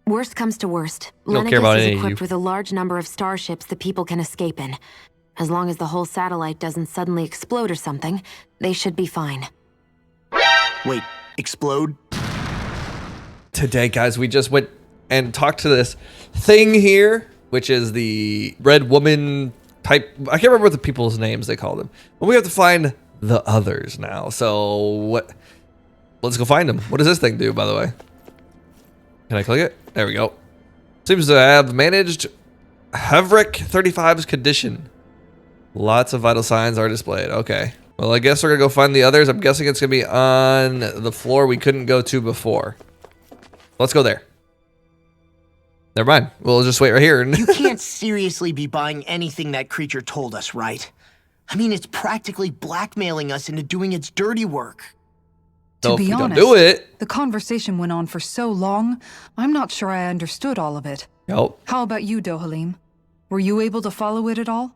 Worst comes to worst, Don't care about Lenegis is any of equipped you. with a large number of starships the people can escape in. As long as the whole satellite doesn't suddenly explode or something, they should be fine. Wait, explode? Today, guys, we just went and talked to this thing here, which is the red woman type. I can't remember what the people's names they call them. But we have to find the others now. So what? Let's go find them. What does this thing do, by the way? Can I click it? There we go. Seems to have managed Hevric 35's condition. Lots of vital signs are displayed. Okay. Well, I guess we're gonna go find the others. I'm guessing it's gonna be on the floor we couldn't go to before. Let's go there. Never mind. We'll just wait right here. You can't seriously be buying anything that creature told us, right? I mean, it's practically blackmailing us into doing its dirty work. So To be if we honest, don't do it. the conversation went on for so long, I'm not sure I understood all of it. Nope. How about you, Dohalim? Were you able to follow it at all?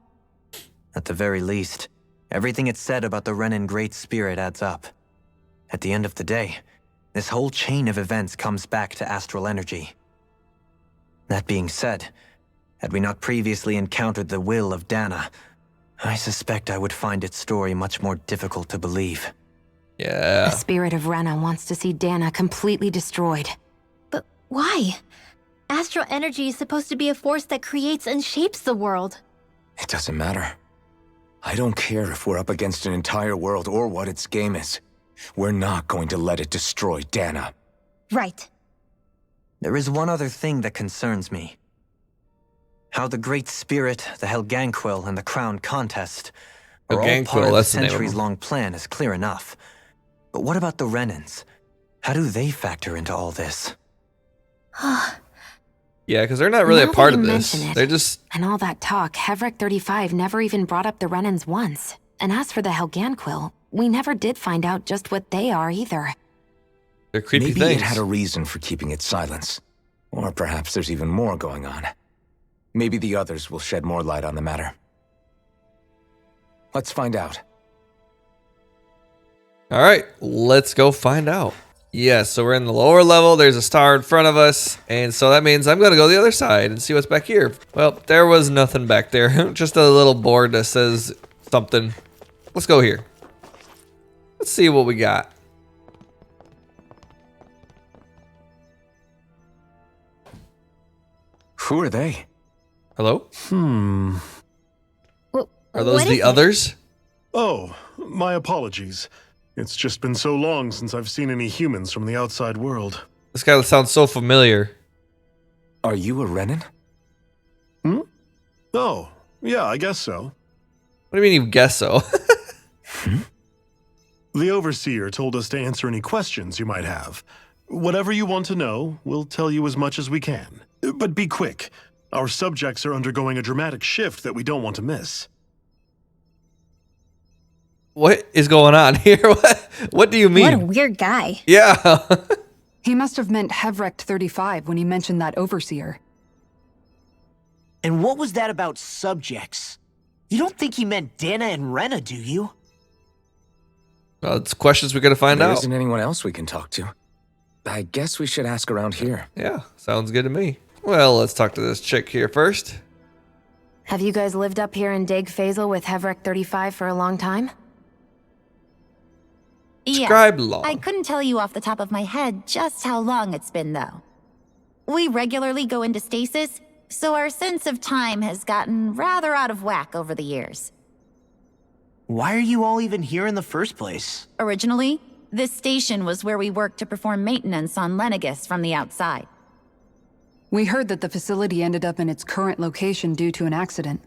At the very least, everything it said about the Renan Great Spirit adds up. At the end of the day, this whole chain of events comes back to astral energy. That being said, had we not previously encountered the will of Dhana, I suspect I would find its story much more difficult to believe. Yeah. The spirit of Rena wants to see Dhana completely destroyed. But why? Astral energy is supposed to be a force that creates and shapes the world. It doesn't matter. I don't care if we're up against an entire world or what its game is. We're not going to let it destroy Dhana. Right. There is one other thing that concerns me. How the Great Spirit, the Helganquil, and the Crown Contest are all Helganquil, part of the that's the name of them. centuries-long plan is clear enough. But what about the Renans? How do they factor into all this? Yeah, because they're not really Now a part that of you this. mention it, They're just. And all that talk, Hevric 35 never even brought up the Renans once. And as for the Helganquil, we never did find out just what they are either. They're creepy Maybe things. it had a reason for keeping its silence. Or perhaps there's even more going on. Maybe the others will shed more light on the matter. Let's find out. All right, let's go find out. Yeah, so we're in the lower level. There's a star in front of us. And so that means I'm going to go the other side and see what's back here. Well, there was nothing back there. Just a little board that says something. Let's go here. Let's see what we got. Who are they? Hello? Are those What is the it? others? Oh, my apologies. It's just been so long since I've seen any humans from the outside world. This guy sounds so familiar. Are you a Renan? Oh, yeah, I guess so. What do you mean you guess so? The Overseer told us to answer any questions you might have. Whatever you want to know, we'll tell you as much as we can. But be quick. Our subjects are undergoing a dramatic shift that we don't want to miss. What is going on here? What do you mean? What a weird guy. Yeah. He must have meant Hevric 35 when he mentioned that Overseer. And what was that about subjects? You don't think he meant Dhana and Rena, do you? Well, it's questions we gotta find There out. isn't anyone else we can talk to. I guess we should ask around here. Yeah, sounds good to me. Well, let's talk to this chick here first. Have you guys lived up here in Dag Faisal with Hevric 35 for a long time? Describe long. I couldn't tell you off the top of my head just how long it's been, though. We regularly go into stasis, so our sense of time has gotten rather out of whack over the years. Why are you all even here in the first place? Originally, this station was where we worked to perform maintenance on Lenegis from the outside. We heard that the facility ended up in its current location due to an accident.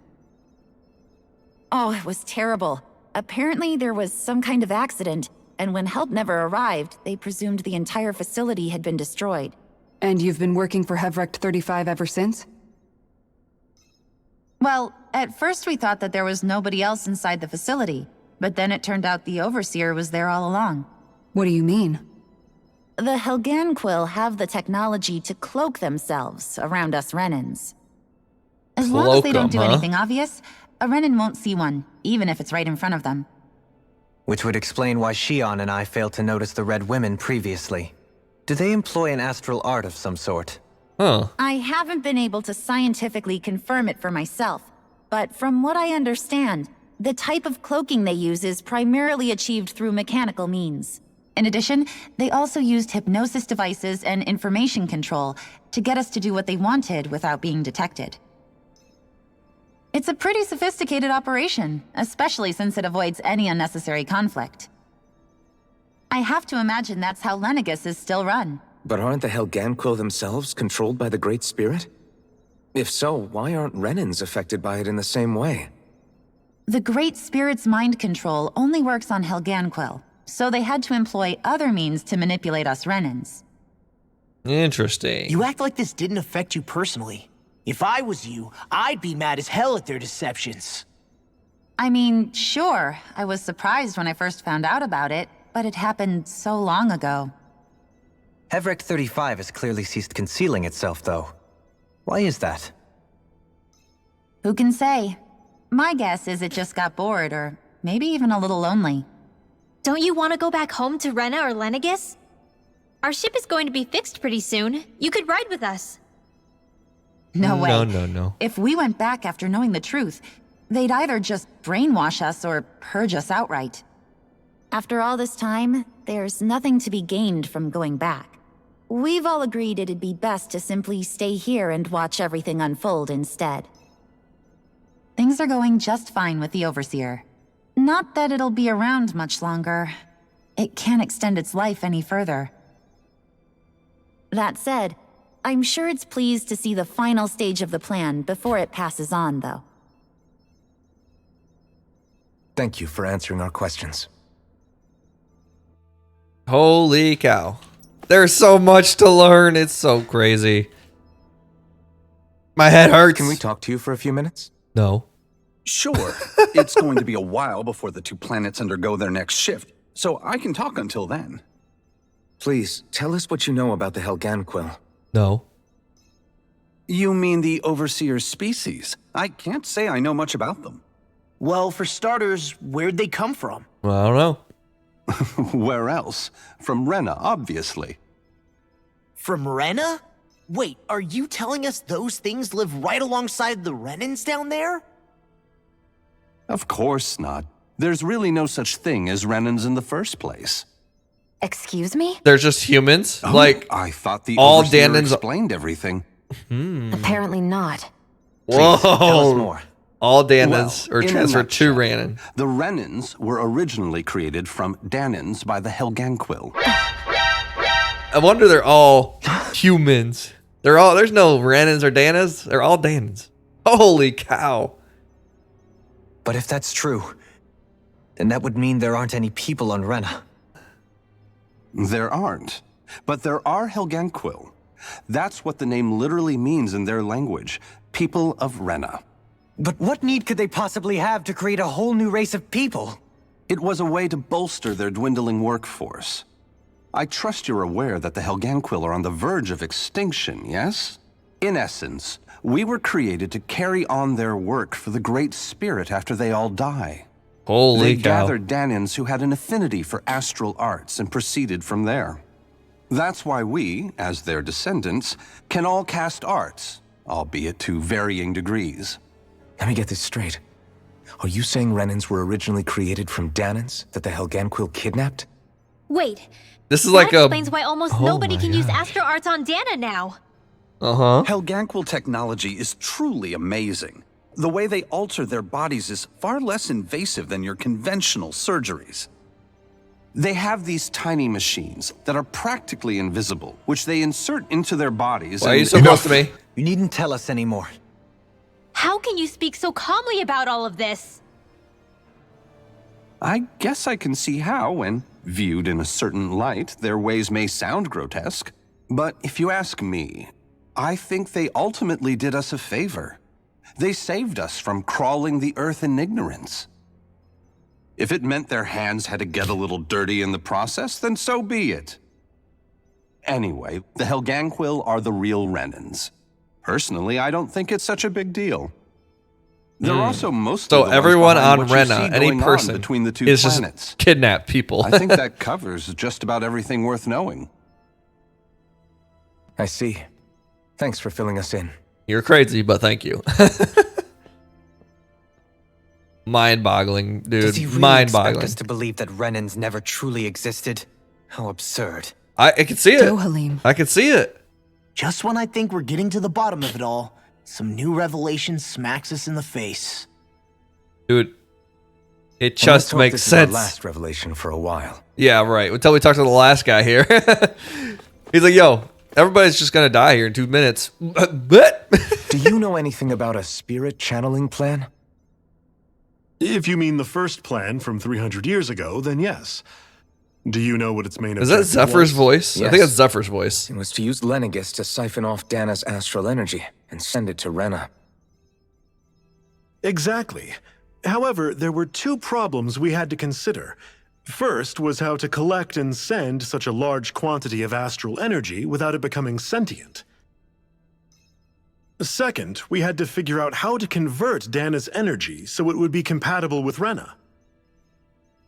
Oh, it was terrible. Apparently there was some kind of accident, and when help never arrived, they presumed the entire facility had been destroyed. And you've been working for Hevric 35 ever since? Well, at first we thought that there was nobody else inside the facility, but then it turned out the Overseer was there all along. What do you mean? The Helganquil have the technology to cloak themselves around us Renans. As long as they don't do Cloak 'em, huh? anything obvious, a Renan won't see one, even if it's right in front of them. Which would explain why Shion and I failed to notice the Red Women previously. Do they employ an astral art of some sort? Huh. I haven't been able to scientifically confirm it for myself, but from what I understand, the type of cloaking they use is primarily achieved through mechanical means. In addition, they also used hypnosis devices and information control to get us to do what they wanted without being detected. It's a pretty sophisticated operation, especially since it avoids any unnecessary conflict. I have to imagine that's how Lenegus is still run. But aren't the Helganquil themselves controlled by the Great Spirit? If so, why aren't Renans affected by it in the same way? The Great Spirit's mind control only works on Helganquil, so they had to employ other means to manipulate us Renans. Interesting. You act like this didn't affect you personally. If I was you, I'd be mad as hell at their deceptions. I mean, sure, I was surprised when I first found out about it, but it happened so long ago. Hevric 35 has clearly ceased concealing itself, though. Why is that? Who can say? My guess is it just got bored, or maybe even a little lonely. Don't you want to go back home to Rena or Lenegus? Our ship is going to be fixed pretty soon. You could ride with us. No way. No. If we went back after knowing the truth, they'd either just brainwash us or purge us outright. After all this time, there's nothing to be gained from going back. We've all agreed it'd be best to simply stay here and watch everything unfold instead. Things are going just fine with the Overseer. Not that it'll be around much longer. It can't extend its life any further. That said, I'm sure it's pleased to see the final stage of the plan before it passes on, though. Thank you for answering our questions. Holy cow. There's so much to learn. It's so crazy. My head hurts. Can we talk to you for a few minutes? No. Sure. It's going to be a while before the two planets undergo their next shift, so I can talk until then. Please, tell us what you know about the Helganquil. No. You mean the Overseer's species? I can't say I know much about them. Well, for starters, where'd they come from? Well, I don't know. Where else? From Rena, obviously. From Rena? Wait, are you telling us those things live right alongside the Renans down there? Of course not. There's really no such thing as Renans in the first place. Excuse me? They're just humans? Oh, like, I thought the all Overseer Danans explained everything. Apparently not. whoa. Please, tell us more. All Danans Well, are in a transferred to nutshell, Renan. The Renans were originally created from Danans by the Helganquil. I wonder they're all humans. There's no Renans or Danas. They're all Danans. Holy cow. But if that's true, then that would mean there aren't any people on Rena. There aren't. But there are Helganquil. That's what the name literally means in their language. People of Rena. But what need could they possibly have to create a whole new race of people? It was a way to bolster their dwindling workforce. I trust you're aware that the Helganquil are on the verge of extinction, yes? In essence, we were created to carry on their work for the Great Spirit after they all die. Holy They cow. gathered Danans who had an affinity for astral arts and proceeded from there. That's why we, as their descendants, can all cast arts, albeit to varying degrees. Let me get this straight. Are you saying Renans were originally created from Danans that the Helganquil kidnapped? Wait, This is that like a... explains why almost Oh nobody my can use gosh. Astro Arts on Dana now. Uh-huh. Helganquil technology is truly amazing. The way they alter their bodies is far less invasive than your conventional surgeries. They have these tiny machines that are practically invisible, which they insert into their bodies. Why are you and- so close to me? You needn't tell us anymore. How can you speak so calmly about all of this? I guess I can see how, when viewed in a certain light, their ways may sound grotesque. But if you ask me, I think they ultimately did us a favor. They saved us from crawling the earth in ignorance. If it meant their hands had to get a little dirty in the process, then so be it. Anyway, the Helganquil are the real Renans. Personally, I don't think it's such a big deal. They're also mostly So the ones everyone behind on what you Rena, see any going on person, between the two is planets. just kidnap people. I think that covers just about everything worth knowing. I see. Thanks for filling us in. You're crazy, but thank you. Mind-boggling, dude. Does he really Mind-boggling. expect us to believe that Renans never truly existed? How absurd. I can see it. Go, Halim. I can see it. Just when I think we're getting to the bottom of it all, some new revelation smacks us in the face. Dude, it And let's just hope makes this is our sense. last revelation for a while. Yeah, right. Until we talk to the last guy here. He's like, yo, everybody's just going to die here in 2 minutes. But Do you know anything about a spirit channeling plan? If you mean the first plan from 300 years ago, then yes. Do you know what its main is that objective Zephyr's was? voice? I Yes. think that's Zephyr's voice. It was to use Lenegis to siphon off Dana's astral energy and send it to Rena. Exactly. However, there were two problems we had to consider. First was how to collect and send such a large quantity of astral energy without it becoming sentient. Second, we had to figure out how to convert Dana's energy so it would be compatible with Rena.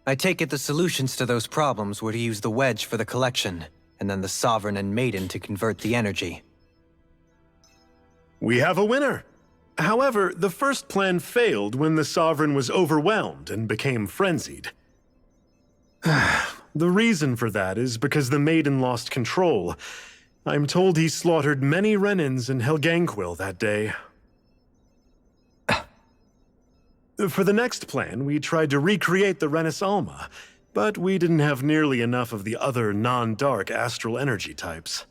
I take it the solutions to those problems were to use the wedge for the collection, and then the Sovereign and Maiden to convert the energy. We have a winner. However, the first plan failed when the Sovereign was overwhelmed and became frenzied. The reason for that is because the Maiden lost control. I'm told he slaughtered many Renans in Helganquil that day. For the next plan, we tried to recreate the Renis Alma, but we didn't have nearly enough of the other non-dark astral energy types.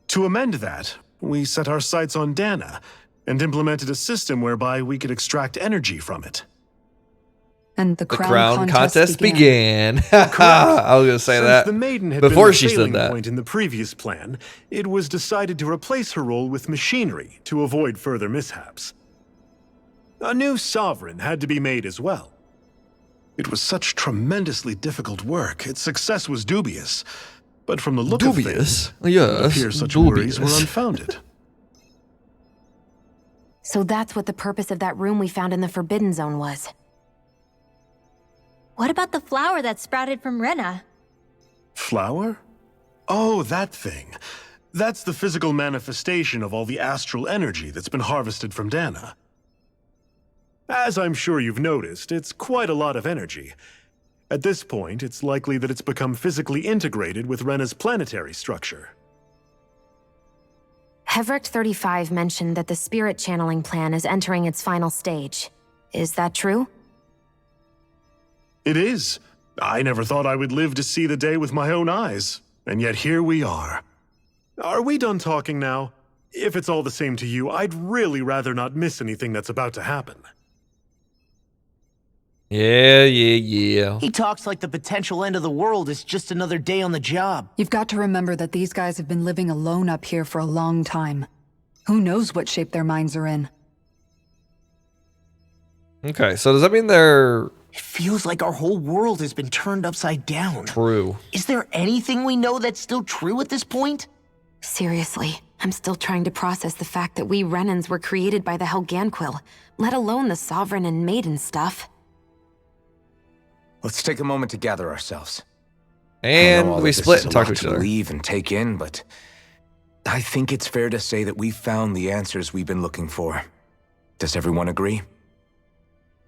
To amend that, we set our sights on Dana and implemented a system whereby we could extract energy from it. And the The crown, contest began. I was going to say Since that the Maiden had before been the she said failing that. point in the previous plan, it was decided to replace her role with machinery to avoid further mishaps. A new sovereign had to be made as well. It was such tremendously difficult work, its success was dubious. But from the look of Dubious? things, it Yes, appears such worries were dubious. unfounded. So that's what the purpose of that room we found in the Forbidden Zone was. What about the flower that sprouted from Rena? Flower? Oh, that thing. That's the physical manifestation of all the astral energy that's been harvested from Dana. As I'm sure you've noticed, it's quite a lot of energy. At this point, it's likely that it's become physically integrated with Rena's planetary structure. Hevric 35 mentioned that the spirit channeling plan is entering its final stage. Is that true? It is. I never thought I would live to see the day with my own eyes, and yet here we are. Are we done talking now? If it's all the same to you, I'd really rather not miss anything that's about to happen. Yeah. He talks like the potential end of the world is just another day on the job. You've got to remember that these guys have been living alone up here for a long time. Who knows what shape their minds are in? Okay, so does that mean they're It feels like our whole world has been turned upside down. true? Is there anything we know that's still true at this point? Seriously, I'm still trying to process the fact that we Renans were created by the Helganquil, let alone the Sovereign and Maiden stuff. Let's take a moment to gather ourselves. I know And all we of this split is and a talked to lot each other. believe and take in, but I think it's fair to say that we found the answers we've been looking for. Does everyone agree?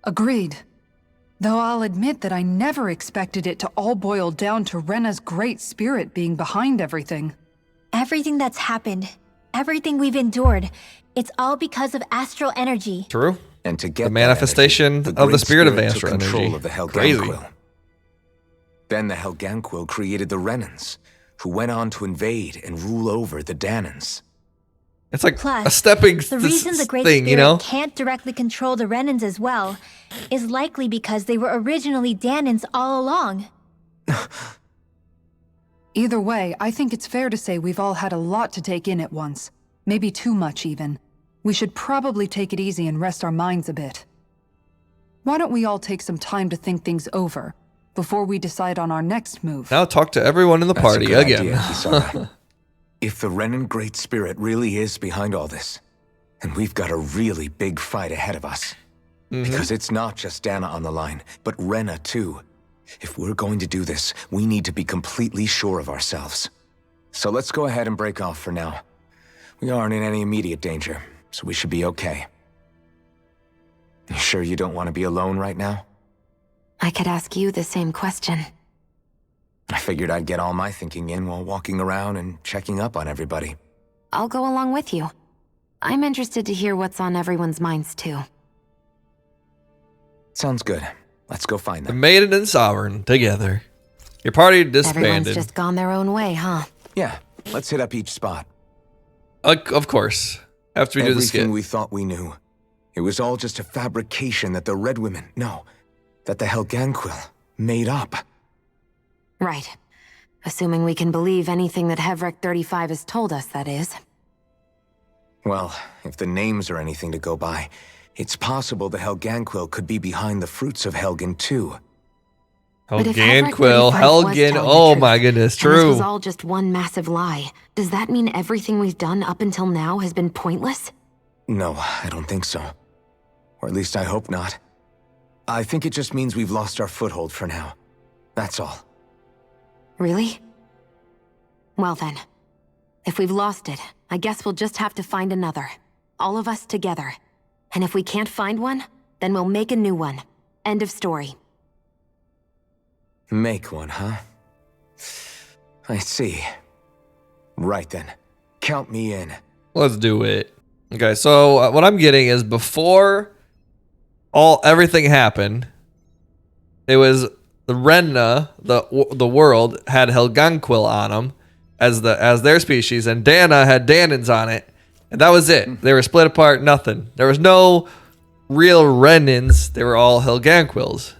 Agreed. Though I'll admit that I never expected it to all boil down to Rena's great spirit being behind everything. Everything that's happened, everything we've endured, it's all because of astral energy. True. And to get The that manifestation energy, of the Great spirit of took astral control energy. of the Crazy. Helganquil. Then the Helganquil created the Renans, who went on to invade and rule over the Danans. It's like Plus, a stepping The reason the Great thing, Spirit you know? can't directly control the Renans as well is likely because they were originally Danans all along. Either way, I think it's fair to say we've all had a lot to take in at once. Maybe too much, even. We should probably take it easy and rest our minds a bit. Why don't we all take some time to think things over before we decide on our next move? Now talk to everyone in the That's a party good again. idea, Kisara. If the Renan Great Spirit really is behind all this, then we've got a really big fight ahead of us. Because it's not just Dana on the line, but Rena too. If we're going to do this, we need to be completely sure of ourselves. So let's go ahead and break off for now. we aren't in any immediate danger, so we should be okay. You sure you don't want to be alone right now? I could ask you the same question. I figured I'd get all my thinking in while walking around and checking up on everybody. I'll go along with you. I'm interested to hear what's on everyone's minds, too. Sounds good. Let's go find The them. Maiden and Sovereign together. Your party Everyone's disbanded. just gone their own way, huh? Yeah, let's hit up each spot. Of course. After we do the skit. Everything we thought we knew. It was all just a fabrication that the Red Women, that the Helganquil made up. Right. Assuming we can believe anything that Hevrek 35 has told us, that is. Well, if the names are anything to go by, it's possible the Helganquil could be behind the fruits of Helgen too. But if Hevrek 35 Helganquil, was Helgen, telling the oh truth, my goodness, and this true. was all just one massive lie, does that mean everything we've done up until now has been pointless? No, I don't think so. Or at least I hope not. I think it just means we've lost our foothold for now. That's all. Really? Well then, if we've lost it, I guess we'll just have to find another. All of us together. And if we can't find one, then we'll make a new one. End of story. Make one, huh? I see. Right then. Count me in. Let's do it. Okay, so what I'm getting is before everything happened, it was the Rena, the world, had Helganquil on them as their species, and Dhana had Dhanans on it, and that was it. They were split apart, nothing. There was no real Renans. They were all Helganquils.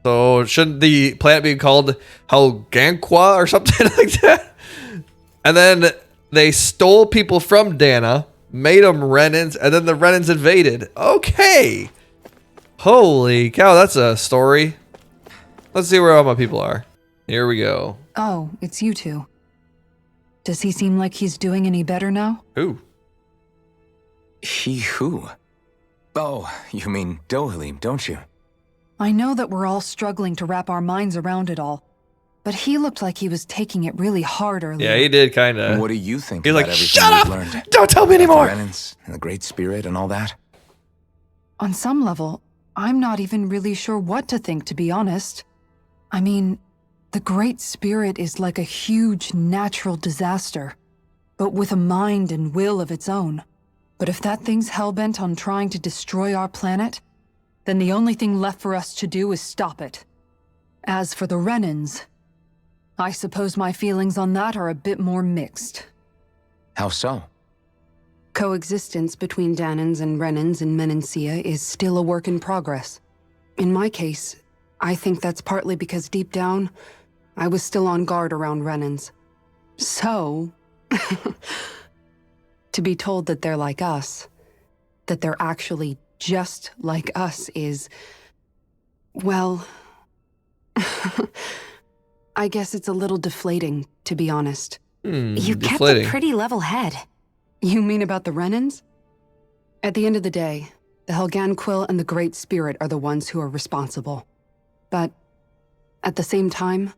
So shouldn't the planet be called Helganqua or something like that? And then they stole people from Dhana, made them Renans, and then the Renans invaded. Okay. Holy cow, that's a story. Let's see where all my people are. Here we go. Oh, it's you two. Does he seem like he's doing any better now? Who? He who? Oh, you mean Dohalim, don't you? I know that we're all struggling to wrap our minds around it all, but he looked like he was taking it really hard earlier. Yeah, he did kind of. What do you think He's about like, everything shut we've up! learned? Don't tell me About anymore! the Renans and the Great Spirit and all that? On some level, I'm not even really sure what to think, to be honest. I mean, the Great Spirit is like a huge natural disaster, but with a mind and will of its own. But if that thing's hellbent on trying to destroy our planet, then the only thing left for us to do is stop it. As for the Renans, I suppose my feelings on that are a bit more mixed. How so? Coexistence between Dhanans and Renans in Menancia is still a work in progress. In my case, I think that's partly because deep down, I was still on guard around Renans. So, to be told that they're like us, that they're actually just like us is, well, I guess it's a little deflating, to be honest. You kept deflating. a pretty level head. You mean about the Renans? At the end of the day, the Helganquil and the Great Spirit are the ones who are responsible. But at the same time,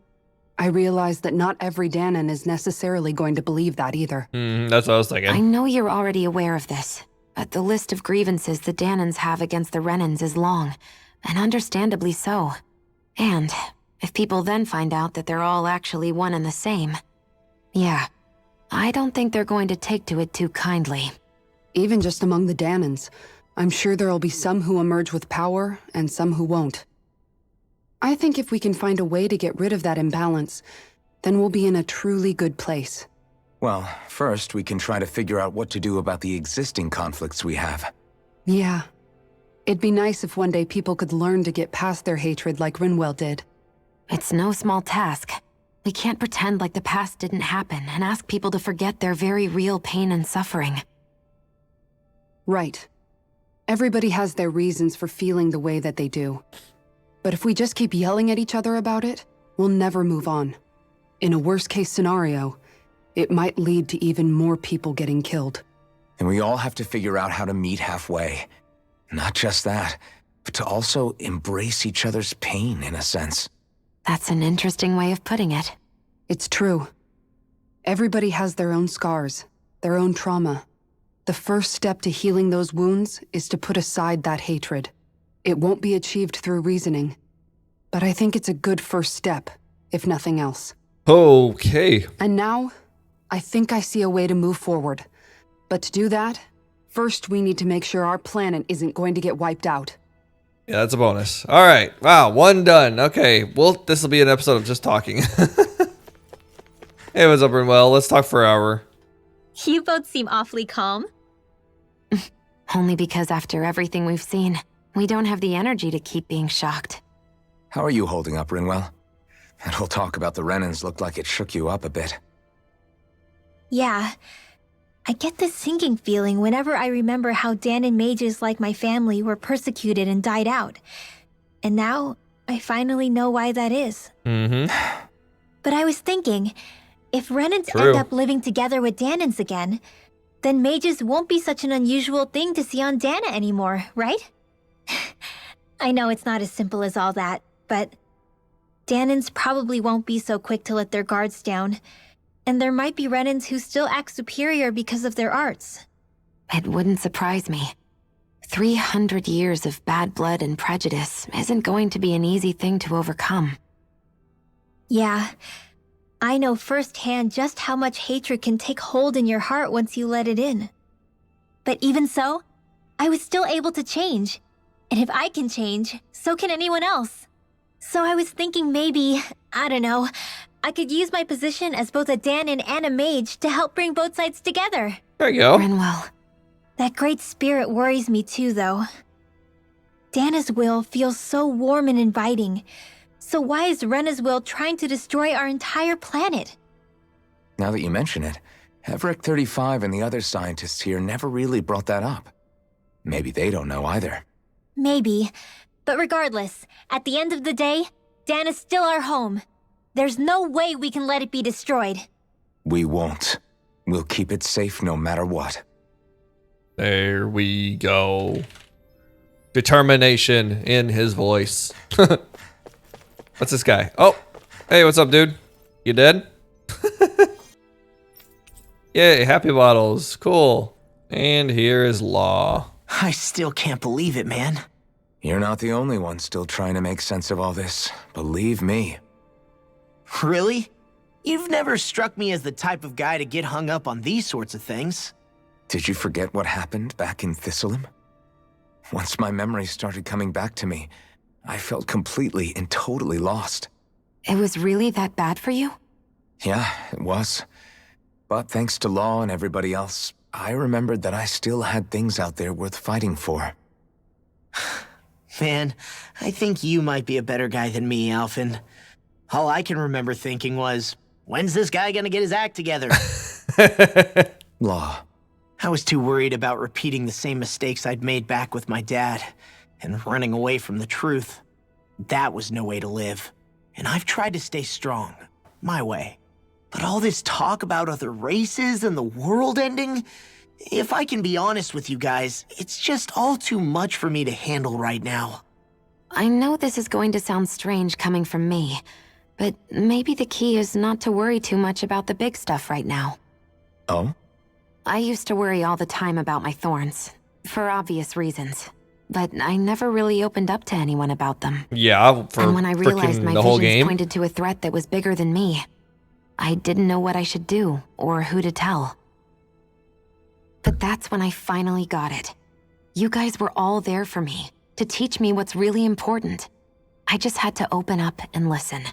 I realize that not every Danan is necessarily going to believe that either. That's what I was thinking. I know you're already aware of this, but the list of grievances the Danans have against the Renans is long, and understandably so. And if people then find out that they're all actually one and the same, yeah, I don't think they're going to take to it too kindly. Even just among the Danans, I'm sure there'll be some who emerge with power and some who won't. I think if we can find a way to get rid of that imbalance, then we'll be in a truly good place. Well, first we can try to figure out what to do about the existing conflicts we have. Yeah. It'd be nice if one day people could learn to get past their hatred like Rinwell did. It's no small task. We can't pretend like the past didn't happen and ask people to forget their very real pain and suffering. Right. Everybody has their reasons for feeling the way that they do. But if we just keep yelling at each other about it, we'll never move on. In a worst-case scenario, it might lead to even more people getting killed. And we all have to figure out how to meet halfway. Not just that, but to also embrace each other's pain, in a sense. That's an interesting way of putting it. It's true. Everybody has their own scars, their own trauma, The first step to healing those wounds is to put aside that hatred. It won't be achieved through reasoning, but I think it's a good first step, if nothing else. Okay. And now, I think I see a way to move forward. But to do that, first we need to make sure our planet isn't going to get wiped out. Yeah, that's a bonus. All right. Wow, one done. Okay. Well, this will be an episode of just talking. Hey, what's up, Renwell? Let's talk for an hour. You both seem awfully calm. Only because after everything we've seen, we don't have the energy to keep being shocked. How are you holding up, Renwell? That whole talk about the Renans looked like it shook you up a bit. Yeah. I get this sinking feeling whenever I remember how Dan and mages like my family were persecuted and died out. And now, I finally know why that is. Mm-hmm. But I was thinking, if Renans True. end up living together with Danans again, then mages won't be such an unusual thing to see on Dana anymore, right? I know it's not as simple as all that, but Danans probably won't be so quick to let their guards down, and there might be Renans who still act superior because of their arts. It wouldn't surprise me. 300 years of bad blood and prejudice isn't going to be an easy thing to overcome. Yeah, I know firsthand just how much hatred can take hold in your heart once you let it in. But even so, I was still able to change. And if I can change, so can anyone else. So I was thinking maybe, I don't know, I could use my position as both a Danan and a mage to help bring both sides together. There you go. Renwell, That great spirit worries me too, though. Dana's will feels so warm and inviting. So why is Rena's will trying to destroy our entire planet? Now that you mention it, Everett 35 and the other scientists here never really brought that up. Maybe they don't know either. Maybe. But regardless, at the end of the day, Dana's still our home. There's no way we can let it be destroyed. We won't. We'll keep it safe no matter what. There we go. Determination in his voice. What's this guy? Oh, hey, what's up, dude? You dead? Yay, happy bottles. Cool. And here is Law. I still can't believe it, man. You're not the only one still trying to make sense of all this. Believe me. Really? You've never struck me as the type of guy to get hung up on these sorts of things. Did you forget what happened back in Thistleum? Once my memories started coming back to me, I felt completely and totally lost. it was really that bad for you? Yeah, it was. But thanks to Law and everybody else, I remembered that I still had things out there worth fighting for. Man, I think you might be a better guy than me, Alphen. All I can remember thinking was, when's this guy gonna get his act together? Law. I was too worried about repeating the same mistakes I'd made back with my dad, and running away from the truth. That was no way to live. And I've tried to stay strong, my way. But all this talk about other races and the world ending, if I can be honest with you guys, it's just all too much for me to handle right now. I know this is going to sound strange coming from me, but maybe the key is not to worry too much about the big stuff right now. Oh? I used to worry all the time about my thorns, for obvious reasons. But I never really opened up to anyone about them. Yeah, for and when I realized my the whole visions game. pointed to a threat that was bigger than me, I didn't know what I should do or who to tell. But that's when I finally got it. You guys were all there for me, to teach me what's really important. I just had to open up and listen.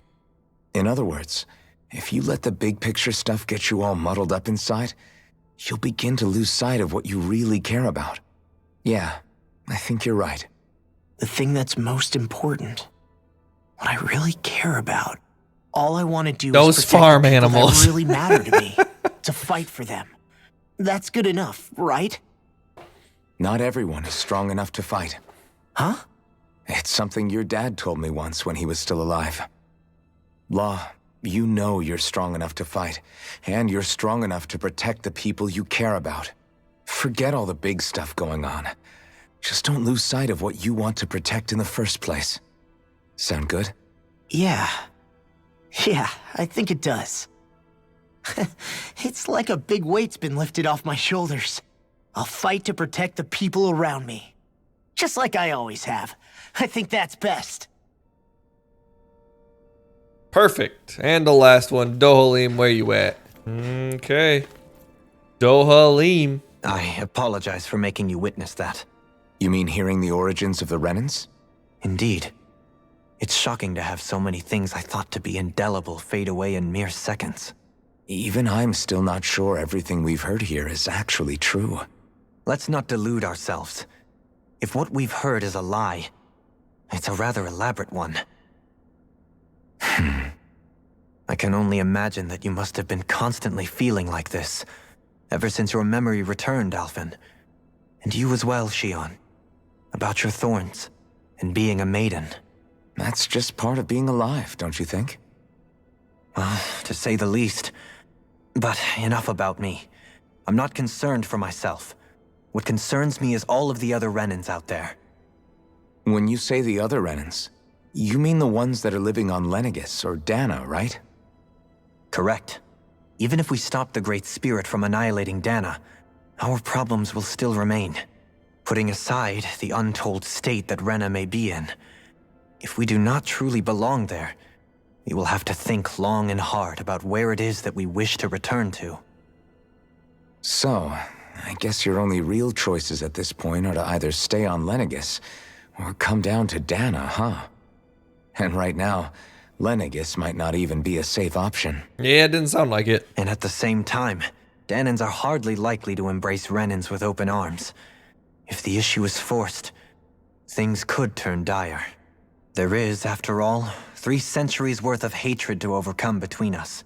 In other words, if you let the big picture stuff get you all muddled up inside, you'll begin to lose sight of what you really care about. Yeah, I think you're right. The thing that's most important, what I really care about, all I want to do Those is protect farm the people animals. that really matter to me, to fight for them. That's good enough, right? Not everyone is strong enough to fight. Huh? It's something your dad told me once when he was still alive. Law, you know you're strong enough to fight, and you're strong enough to protect the people you care about. Forget all the big stuff going on. Just don't lose sight of what you want to protect in the first place. Sound good? Yeah, I think it does. It's like a big weight's been lifted off my shoulders. I'll fight to protect the people around me. Just like I always have. I think that's best. Perfect. And the last one, Dohalim, where you at? Okay. Dohalim. I apologize for making you witness that. You mean hearing the origins of the Renans? Indeed. It's shocking to have so many things I thought to be indelible fade away in mere seconds. Even I'm still not sure everything we've heard here is actually true. Let's not delude ourselves. If what we've heard is a lie, it's a rather elaborate one. I can only imagine that you must have been constantly feeling like this, ever since your memory returned, Alphen. And you as well, Shion. About your thorns, and being a maiden. That's just part of being alive, don't you think? Well, to say the least. But enough about me. I'm not concerned for myself. What concerns me is all of the other Renans out there. When you say the other Renans, you mean the ones that are living on Lenegis or Dhana, right? Correct. Even if we stop the Great Spirit from annihilating Dhana, our problems will still remain. Putting aside the untold state that Rena may be in, if we do not truly belong there, we will have to think long and hard about where it is that we wish to return to. So, I guess your only real choices at this point are to either stay on Lenegis or come down to Dhana, huh? And right now, Lenegis might not even be a safe option. Yeah, it didn't sound like it. And at the same time, Dhanans are hardly likely to embrace Renans with open arms. If the issue is forced, things could turn dire. There is, after all, 3 centuries worth of hatred to overcome between us.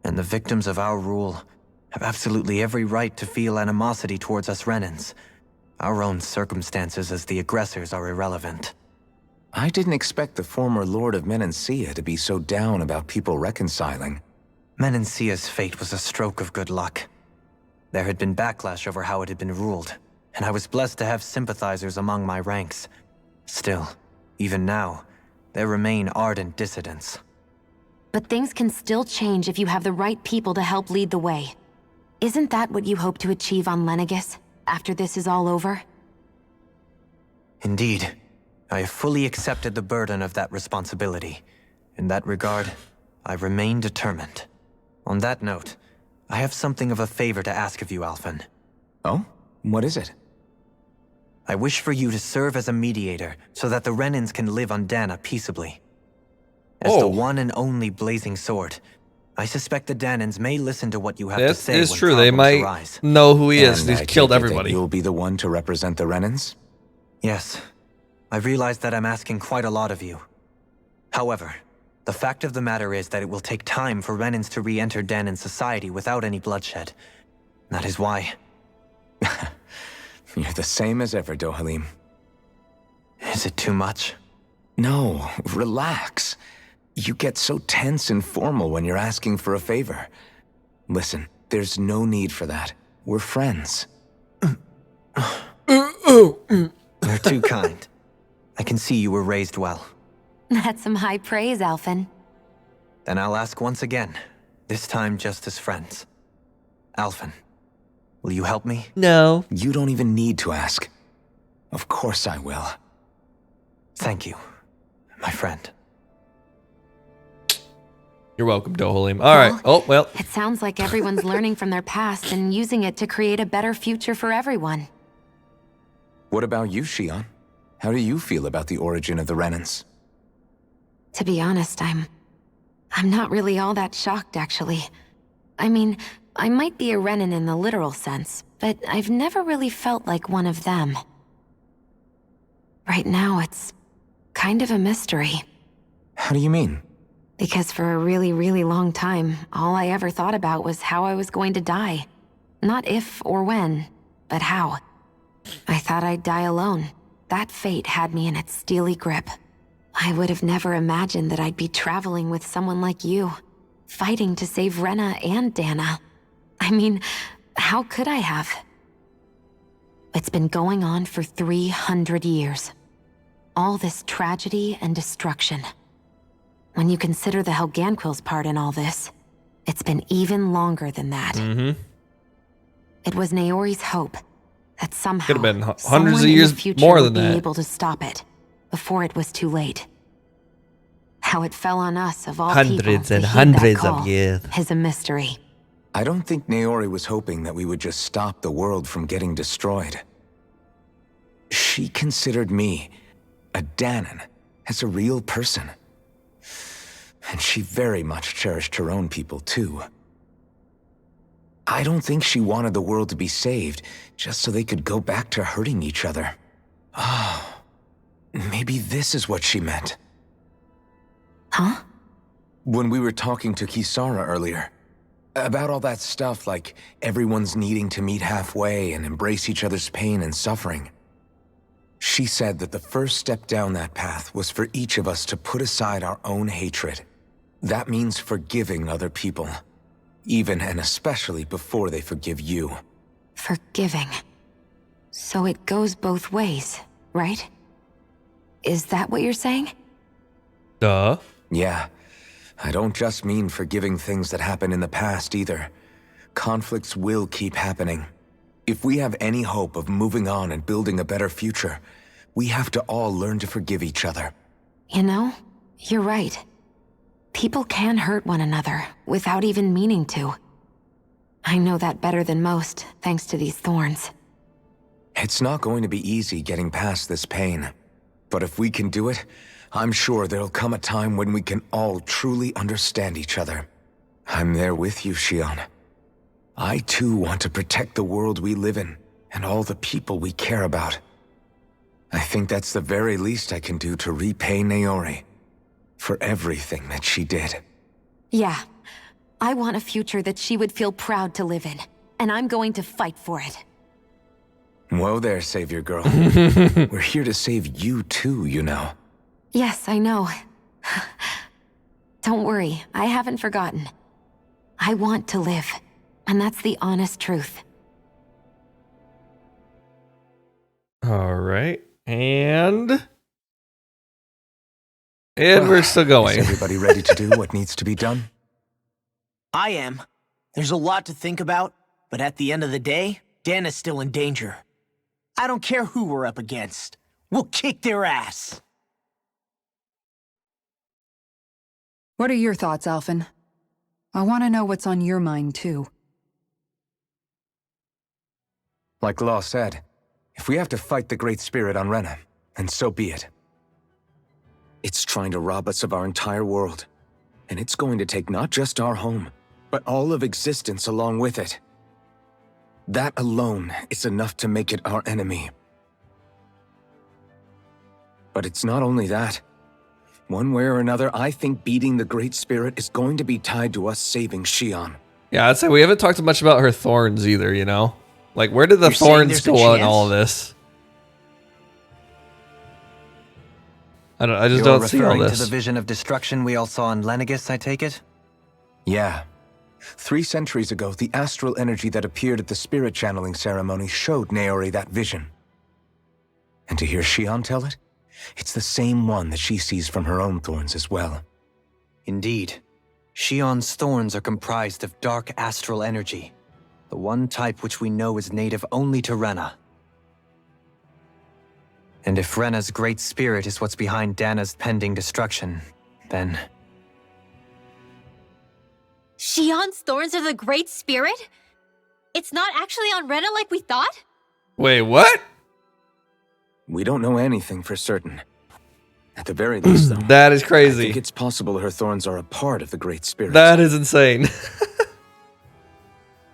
And the victims of our rule have absolutely every right to feel animosity towards us Renans. Our own circumstances as the aggressors are irrelevant. I didn't expect the former Lord of Menancia to be so down about people reconciling. Menancia's fate was a stroke of good luck. There had been backlash over how it had been ruled, and I was blessed to have sympathizers among my ranks. Still, even now, there remain ardent dissidents. But things can still change if you have the right people to help lead the way. Isn't that what you hope to achieve on Lenegis, after this is all over? Indeed. I have fully accepted the burden of that responsibility. In that regard, I remain determined. On that note, I have something of a favor to ask of you, Alphen. Oh? What is it? I wish for you to serve as a mediator so that the Renans can live on Dhana peaceably. As the one and only blazing sword, I suspect the Dhanans may listen to what you have to say when That is true. They might arise. know who he is. And He's I killed take it that everybody. You'll be the one to represent the Renans? Yes. I realize that I'm asking quite a lot of you. However, the fact of the matter is that it will take time for Renans to re-enter Dhanan society without any bloodshed. That is why. You're the same as ever, Dohalim. Is it too much? No, relax. You get so tense and formal when you're asking for a favor. Listen, there's no need for that. We're friends. You're too kind. I can see you were raised well. That's some high praise, Alphen. Then I'll ask once again, this time just as friends. Alphen, will you help me? No. You don't even need to ask. Of course I will. Thank you, my friend. You're welcome, Dohalim. All right. Oh, well. It sounds like everyone's learning from their past and using it to create a better future for everyone. What about you, Shion? How do you feel about the origin of the Renans? To be honest, I'm not really all that shocked, actually. I mean, I might be a Renan in the literal sense, but I've never really felt like one of them. Right now, it's kind of a mystery. How do you mean? Because for a really, really long time, all I ever thought about was how I was going to die. Not if or when, but how. I thought I'd die alone. That fate had me in its steely grip. I would have never imagined that I'd be traveling with someone like you, fighting to save Rena and Dhana. I mean, how could I have? It's been going on for 300 years. All this tragedy and destruction. When you consider the Helganquil's part in all this, it's been even longer than that. Mm-hmm. It was Naori's hope That somehow Could've been hundreds someone of in years the future more would than be that. able to stop it before it was too late. How it fell on us of all Hundreds people and to heed that hundreds of call years. is a mystery. I don't think Naori was hoping that we would just stop the world from getting destroyed. She considered me, a Danan, as a real person. And she very much cherished her own people, too. I don't think she wanted the world to be saved just so they could go back to hurting each other. Oh, maybe this is what she meant. Huh? When we were talking to Kisara earlier, about all that stuff like everyone's needing to meet halfway and embrace each other's pain and suffering. She said that the first step down that path was for each of us to put aside our own hatred. That means forgiving other people, even and especially before they forgive you. Forgiving. So it goes both ways, right? Is that what you're saying? Duh. Yeah, I don't just mean forgiving things that happened in the past either. Conflicts will keep happening. If we have any hope of moving on and building a better future, we have to all learn to forgive each other. You know, you're right. People can hurt one another without even meaning to. I know that better than most, thanks to these thorns. It's not going to be easy getting past this pain. But if we can do it, I'm sure there'll come a time when we can all truly understand each other. I'm there with you, Shion. I too want to protect the world we live in, and all the people we care about. I think that's the very least I can do to repay Naori for everything that she did. Yeah. I want a future that she would feel proud to live in, and I'm going to fight for it. Whoa there, Savior Girl. We're here to save you too, you know. Yes, I know. Don't worry, I haven't forgotten. I want to live, and that's the honest truth. All right. And we're still going. Is everybody ready to do what needs to be done? I am. There's a lot to think about, but at the end of the day, Dana's still in danger. I don't care who we're up against. We'll kick their ass. What are your thoughts, Alphen? I want to know what's on your mind, too. Like Law said, if we have to fight the Great Spirit on Rena, then so be it. It's trying to rob us of our entire world. And it's going to take not just our home, but all of existence along with it. That alone is enough to make it our enemy. But it's not only that. One way or another, I think beating the Great Spirit is going to be tied to us saving Shion. Yeah, I'd say we haven't talked much about her thorns either, you know? Like, where did the You're saying thorns there's a go in chance? all of this? I just You're don't see all referring to this. the vision of destruction we all saw in Lenegus, I take it? Yeah. 3 centuries ago, the astral energy that appeared at the spirit channeling ceremony showed Naori that vision. And to hear Shion tell it, it's the same one that she sees from her own thorns as well. Indeed. Shion's thorns are comprised of dark astral energy, the one type which we know is native only to Rena. And if Rena's great spirit is what's behind Dana's pending destruction, then... Shion's thorns are the Great Spirit? It's not actually on Rena like we thought? Wait, what? We don't know anything for certain. At the very least, though, That is I crazy. think it's possible her thorns are a part of the Great Spirit. That is insane.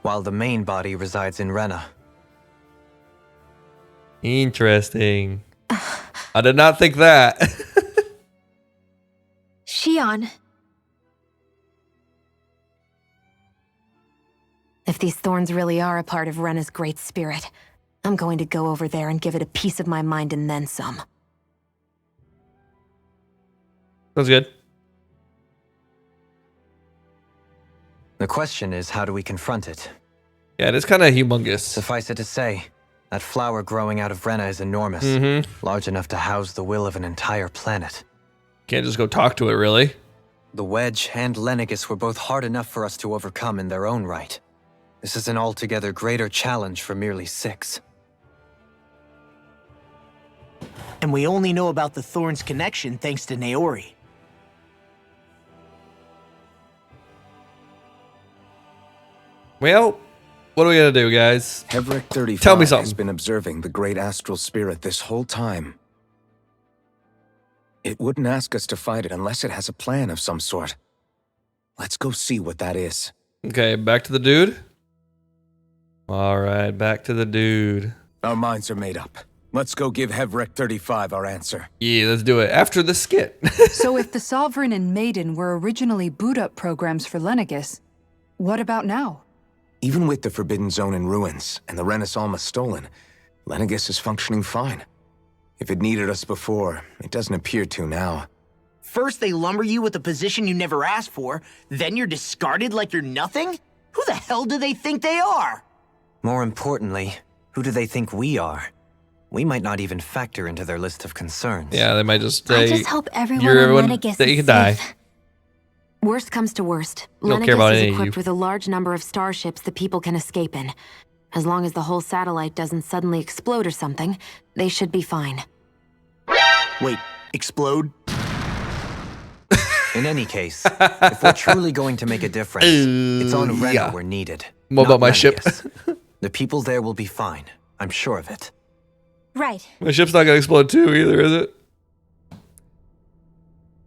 while the main body resides in Rena. Interesting. I did not think that. Shion. If these thorns really are a part of Rena's great spirit, I'm going to go over there and give it a piece of my mind and then some. Sounds good. The question is, how do we confront it? Yeah, it is kind of humongous. Suffice it to say, that flower growing out of Rena is enormous, large enough to house the will of an entire planet. Can't just go talk to it, really. The Wedge and Lenegus were both hard enough for us to overcome in their own right. This is an altogether greater challenge for merely 6. And we only know about the Thorns' connection thanks to Naori. Well, what are we gonna do, guys? Hevric 35 Tell me something. has been observing the great astral spirit this whole time. It wouldn't ask us to fight it unless it has a plan of some sort. Let's go see what that is. Okay, back to the dude. All right, back to the dude. Our minds are made up. Let's go give Hevric 35 our answer. Yeah, let's do it after the skit. So if the Sovereign and Maiden were originally boot-up programs for Lenegus, what about now? Even with the Forbidden Zone in ruins and the Renus Alma stolen, Lenegus is functioning fine. If it needed us before, it doesn't appear to now. First they lumber you with a position you never asked for, then you're discarded like you're nothing? Who the hell do they think they are? More importantly, who do they think we are? We might not even factor into their list of concerns. Yeah, they might just say, I just hope everyone you're on everyone Lenegus that you is can die. safe. Worst comes to worst, Don't care about Lenegus is any of equipped you. with a large number of starships the people can escape in. As long as the whole satellite doesn't suddenly explode or something, they should be fine. Wait, explode? In any case, if we're truly going to make a difference, it's on Rena yeah. we're needed. What not about my ship? Lenegus. The people there will be fine. I'm sure of it. Right. My ship's not gonna explode too either, is it?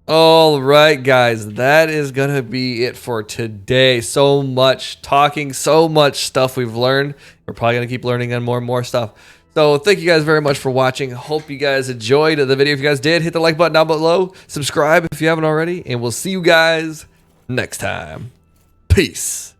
All right, guys, that is gonna be it for today. So much talking, so much stuff we've learned. We're probably gonna keep learning on more and more stuff. So thank you guys very much for watching. Hope you guys enjoyed the video. If you guys did, hit the like button down below. Subscribe if you haven't already, and we'll see you guys next time. Peace.